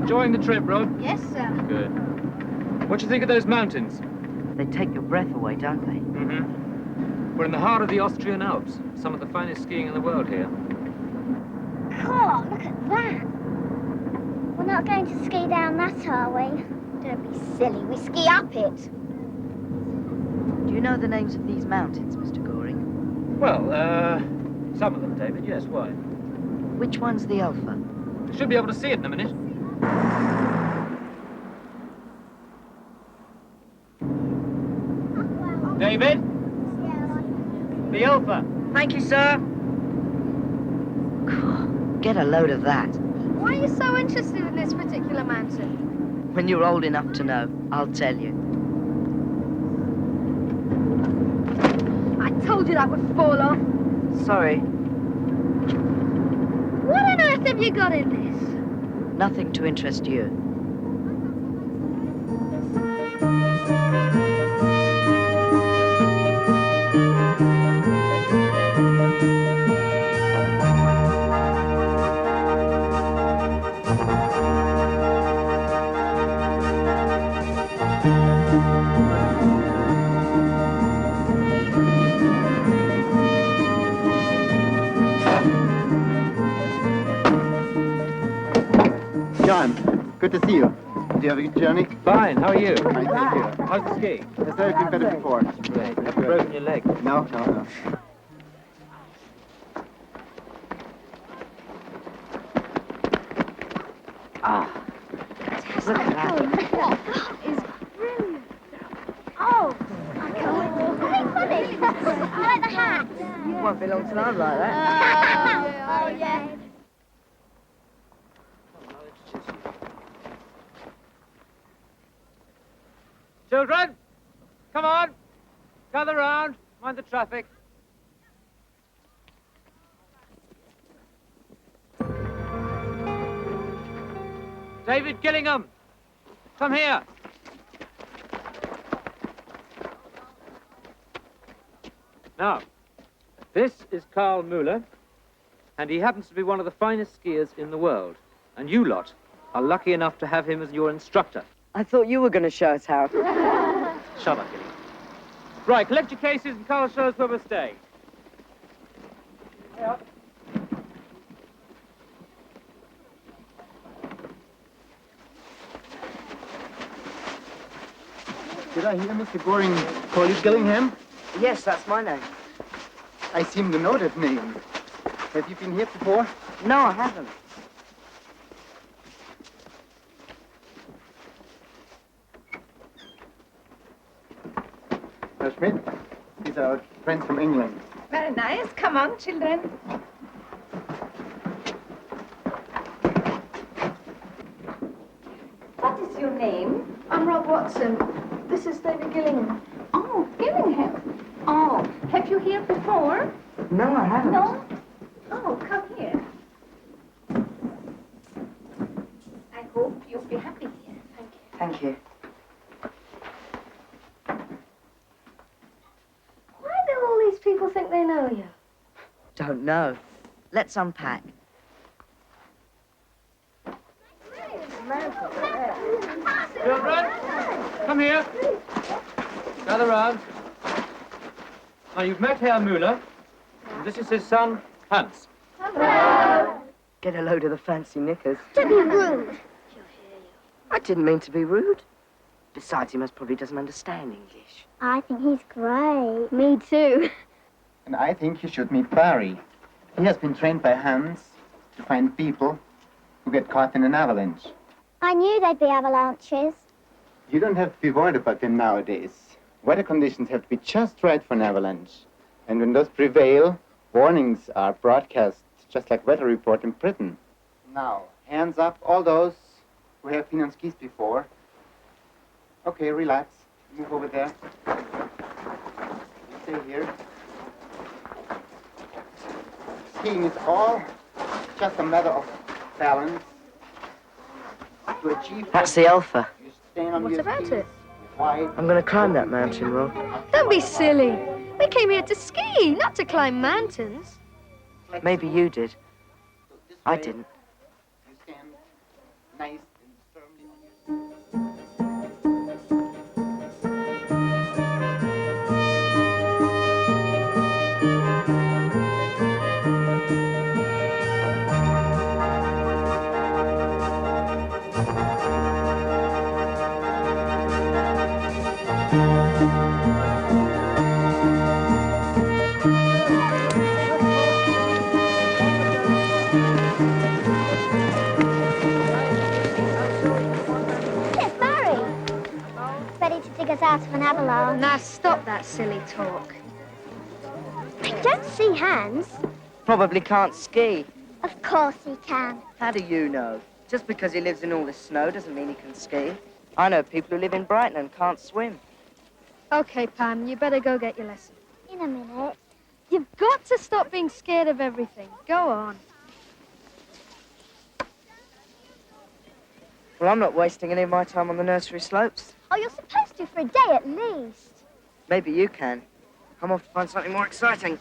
Enjoying the trip, Rod? Yes, sir. Good. What do you think of those mountains? They take your breath away, don't they? Mm-hmm. We're in the heart of the Austrian Alps. Some of the finest skiing in the world here. Oh, look at that. We're not going to ski down that, are we? Don't be silly. We ski up it. Do you know the names of these mountains, Mr. Goring? Well, some of them, David, yes. Why? Which one's the Alpha? You should be able to see it in a minute. David? The Alpha. Thank you, sir. Get a load of that. Why are you so interested in this particular mountain? When you're old enough to know, I'll tell you. I told you that would fall off. Sorry, What on earth have you got in this? nothing to interest you. John, good to see you. Did you have a good journey? Fine, how are you? Fine, thank you. How's the ski? Has there been better before? Great. Have you broken your leg? No, no, no. Look at that. Is brilliant. Oh, I can't. Funny. I like the hat. Won't be long till I'm like that. Oh, yeah. Children, come on. Gather round. Mind the traffic. David Gillingham, come here. Now, this is Karl Müller, and he happens to be one of the finest skiers in the world. And you lot are lucky enough to have him as your instructor. I thought you were going to show us how. Shut up, Gillingham. Right, collect your cases and Karl show us where we're staying. Yeah. Did I hear Mr. Goring call you Gillingham? Yes, that's my name. I seem to know that name. Have you been here before? No, I haven't. Schmidt, these are our friends from England. Very nice. Come on, children. What is your name? I'm Rob Watson. This is David Gillingham. Oh, Gillingham. Oh, have you here before? No, I haven't. No? Oh, come here. I hope you'll be happy here. Thank you. Thank you. Why do all these people think they know you? Don't know. Let's unpack. Children, come here. Gather round. Now, you've met Herr Müller, and this is his son, Hans. Get a load of the fancy knickers. Don't be rude. I didn't mean to be rude. Besides, he most probably doesn't understand English. I think he's great. Me too. And I think you should meet Barry. He has been trained by Hans to find people who get caught in an avalanche. I knew there'd be avalanches. You don't have to be worried about them nowadays. Weather conditions have to be just right for an avalanche. And when those prevail, warnings are broadcast, just like weather report in Britain. Now, hands up, all those who have been on skis before. Okay, relax. Move over there. Stay here. Skiing is all just a matter of balance. To achieve That's the Alpha. you stand on What your about skis it? wide. I'm going to climb that mountain, Rob. Don't be silly. We came here to ski, not to climb mountains. Maybe you did. This I way, didn't. You stand nice and Avalanche. Now stop that silly talk. I don't see Hans. Probably can't ski. Of course he can. How do you know? Just because he lives in all this snow doesn't mean he can ski. I know people who live in Brighton and can't swim. Okay, Pam, you better go get your lesson. In a minute. You've got to stop being scared of everything. Go on. Well, I'm not wasting any of my time on the nursery slopes. Oh, you're supposed to for a day at least. Maybe you can. I'm off to find something more exciting.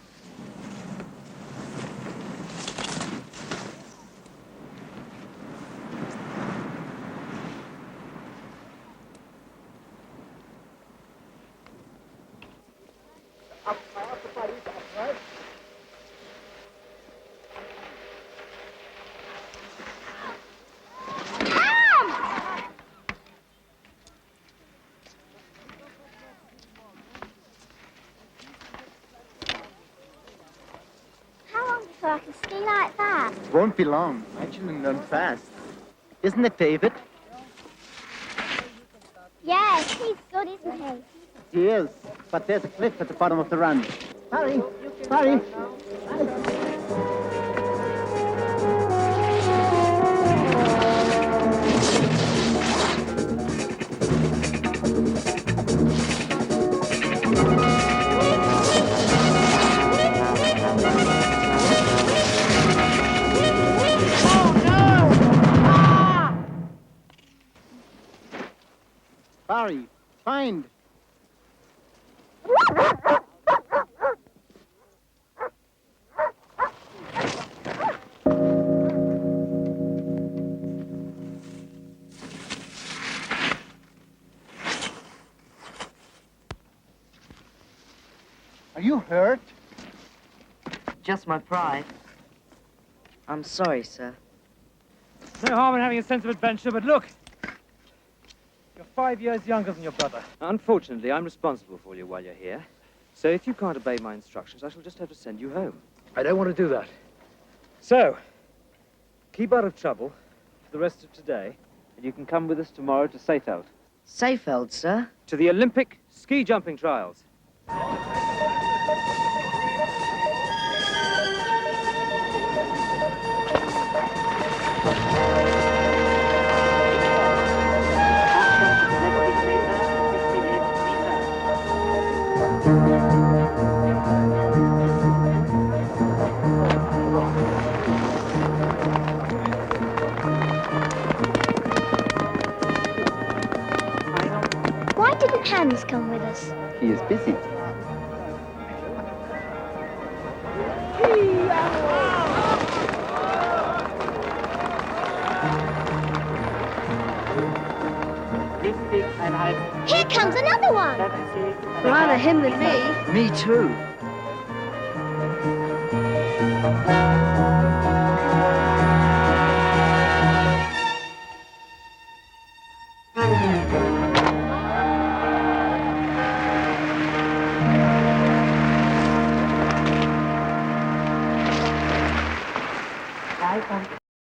How long before I can ski like that? Won't be long. My children learn fast. Isn't it, David? Yes, he's good, isn't he? He is. But there's a cliff at the bottom of the run. Hurry! Hurry! Barry, find! Are you hurt? Just my pride. I'm sorry, sir. No harm in having a sense of adventure, but look! You're 5 years younger than your brother. Unfortunately, I'm responsible for you while you're here. So if you can't obey my instructions, I shall just have to send you home. I don't want to do that. So, keep out of trouble for the rest of today, and you can come with us tomorrow to Seefeld. Seefeld, sir? To the Olympic ski jumping trials. Why didn't Hans come with us? He is busy. Here comes another one. Rather him than me. Me too.